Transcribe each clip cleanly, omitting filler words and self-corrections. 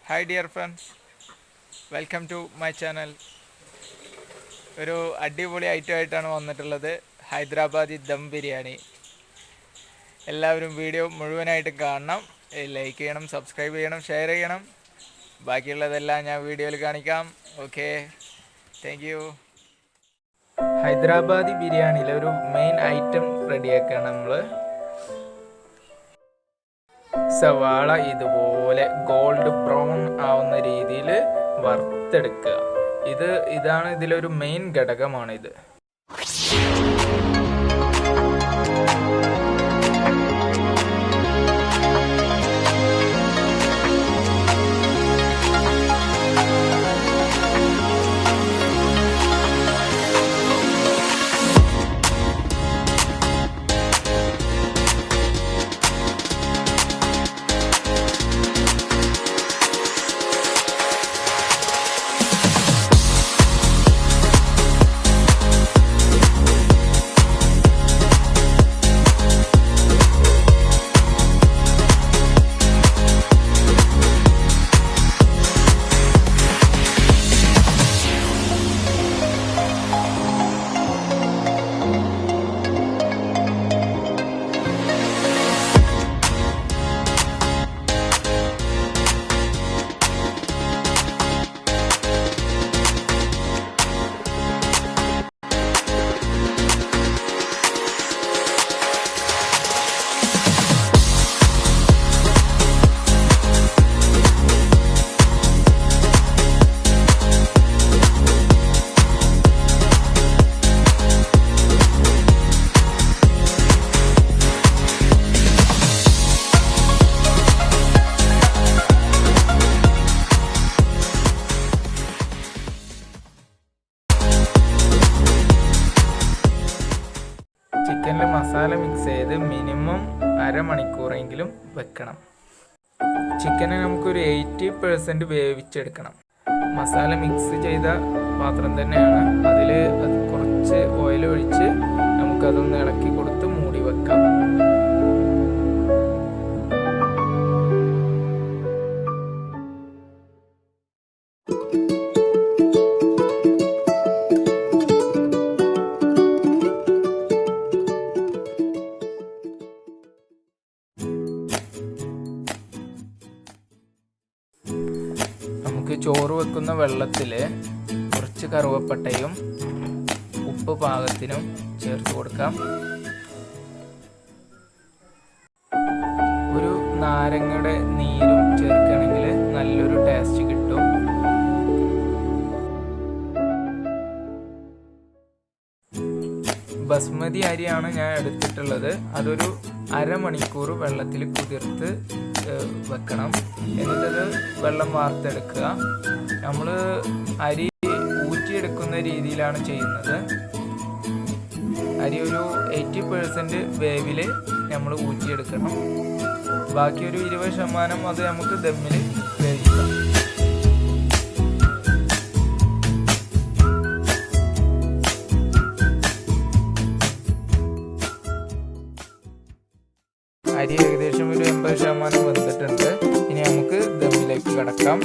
Hi dear friends, welcome to my channel. ഒരു അടിപൊളി item ആയിട്ടാണ് വന്നിട്ടുള്ളത്. ഹൈദരാബാദി ദം ബിരിയാണി. എല്ലാവരും വീഡിയോ മുഴുവനായിട്ട് കാണണം. ലൈക്ക് ചെയ്യണം, സബ്സ്ക്രൈബ് ചെയ്യണം, ഷെയർ ചെയ്യണം. ബാക്കിയുള്ളതെല്ലാം ഞാൻ വീഡിയോയിൽ കാണിക്കാം. Okay, thank you. ഹൈദരാബാദി ബിരിയാണിയിലെ ഒരു മെയിൻ ഐറ്റം റെഡിയാക്കുകയാണ് നമ്മൾ. സവാള ഇതുപോലെ ഗോൾഡ് ബ്രൗൺ ആവുന്ന രീതിയിൽ വറുത്തെടുക്കുക. ഇതാണ് ഇതിലൊരു മെയിൻ ഘടകമാണിത്. ചിക്കനിൽ മസാല മിക്സ് ചെയ്ത് മിനിമം അരമണിക്കൂറെങ്കിലും വെക്കണം. ചിക്കനെ നമുക്കൊരു 80% വേവിച്ചെടുക്കണം. മസാല മിക്സ് ചെയ്ത പാത്രം തന്നെയാണ്. അതിൽ കുറച്ച് ഓയിൽ ഒഴിച്ച് നമുക്കതൊന്ന് ഇളക്കി കൊടുത്ത് മൂടി വെക്കാം. നമുക്ക് ചോറ് വെക്കുന്ന വെള്ളത്തിൽ കുറച്ച് കറുവപ്പട്ടയും ഉപ്പ് പാകത്തിനും ചേർത്ത് കൊടുക്കാം. ഒരു നാരങ്ങയുടെ നീരും ചേർക്കുകയാണെങ്കിൽ നല്ലൊരു ടേസ്റ്റ് കിട്ടും. ബസ്മതി അരിയാണ് ഞാൻ എടുത്തിട്ടുള്ളത്. അതൊരു അരമണിക്കൂർ വെള്ളത്തിൽ കുതിർത്ത് വെക്കണം. എന്നിട്ടത് വെള്ളം വാർത്തെടുക്കുക. നമ്മൾ അരി ഊറ്റിയെടുക്കുന്ന രീതിയിലാണ് ചെയ്യുന്നത്. അരി ഒരു 80% വേവിൽ നമ്മൾ ഊറ്റിയെടുക്കണം. ബാക്കി ഒരു 20% അത് നമുക്ക് ദമ്മിൽ വേവിക്കാം. അരി ഏകദേശം ഒരു 80% വെന്തിട്ടുണ്ട്. ഇനി നമുക്ക് ദമ്മിലേക്ക് കടക്കാം.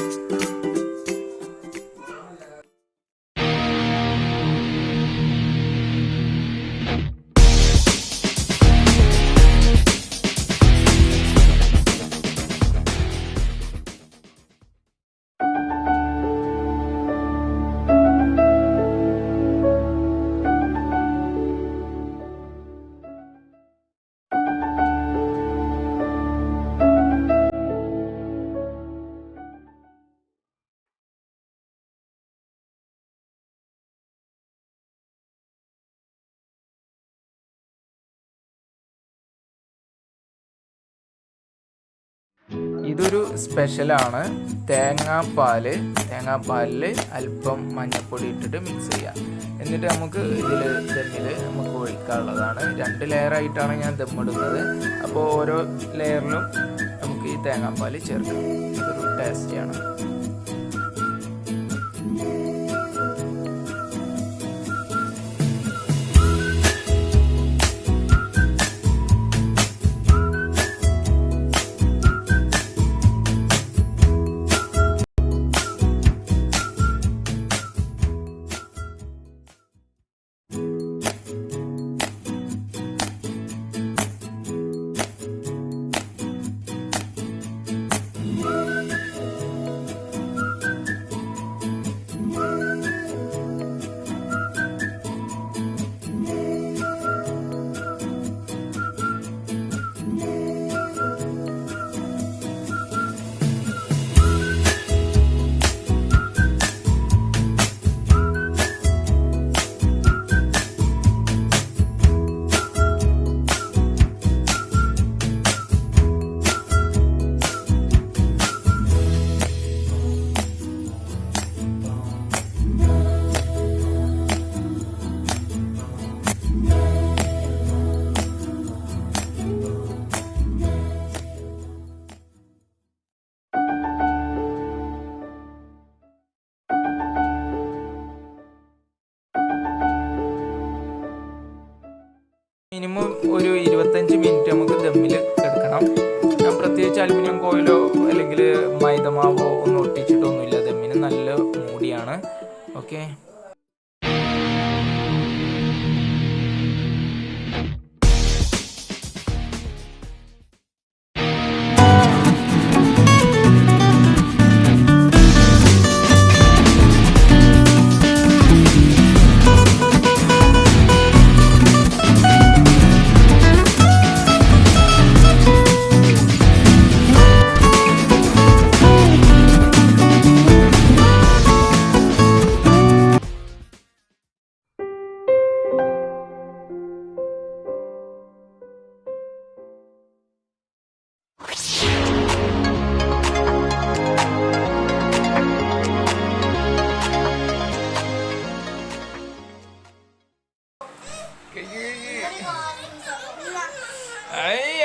ഇതൊരു സ്പെഷ്യലാണ്. തേങ്ങാപ്പാലിൽ അല്പം മഞ്ഞൾപ്പൊടി ഇട്ടിട്ട് മിക്സ് ചെയ്യാം. എന്നിട്ട് നമുക്ക് ദമ്മിൽ നമുക്ക് ഒഴിക്കാനുള്ളതാണ്. 2 ലെയറായിട്ടാണ് ഞാൻ ദമ്മിടുന്നത്. അപ്പോൾ ഓരോ ലെയറിലും നമുക്ക് ഈ തേങ്ങാപ്പാൽ ചേർക്കാം. ഇതൊരു ടേസ്റ്റിയാണ്. മിനിമം ഒരു 25 മിനിറ്റ് നമുക്ക് ദമ്മിൽ എടുക്കണം. ഞാൻ പ്രത്യേകിച്ച് അലുമിനിയം കോയിലോ അല്ലെങ്കിൽ മൈദമാവോ ഒന്നും ഒട്ടിച്ചിട്ടൊന്നുമില്ല. ദമ്മിന് നല്ല മൂടിയാണ്. ഓക്കെ,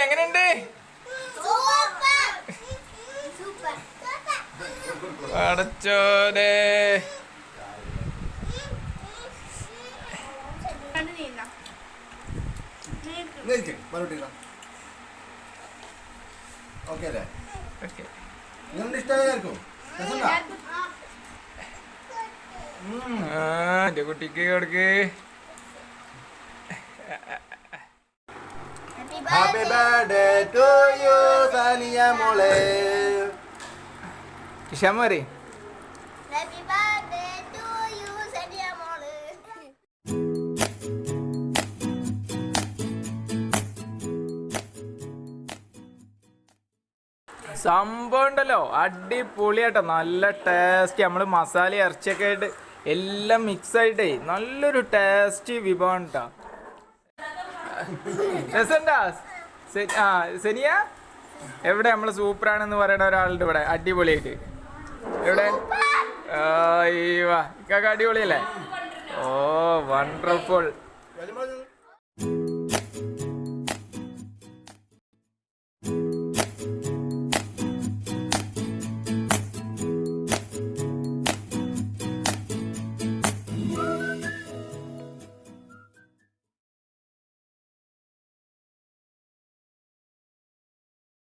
എങ്ങനെയുണ്ട്? അടച്ചോടെ എന്റെ കുട്ടിക്ക് കൊടുക്ക്. Happy birthday to you, Saniya Mole. Kishamari. Happy birthday to you, Saniya Mole. സംഭവം ഉണ്ടല്ലോ, അടിപൊളിയാട്ടോ, നല്ല ടേസ്റ്റ്. നമ്മൾ മസാല ഇറച്ചിയൊക്കെ ആയിട്ട് എല്ലാം മിക്സ് ആയിട്ടേ നല്ലൊരു ടേസ്റ്റ് വിഭവം കേട്ടോ. രസണ്ടാ? സെനിയ എവിടെ? നമ്മള് സൂപ്പറാണെന്ന് പറയുന്ന ഒരാളുണ്ട് ഇവിടെ, അടിപൊളിയായിട്ട്. എവിടെ? ഇക്കാക്ക അടിപൊളിയല്ലേ? Oh wonderful.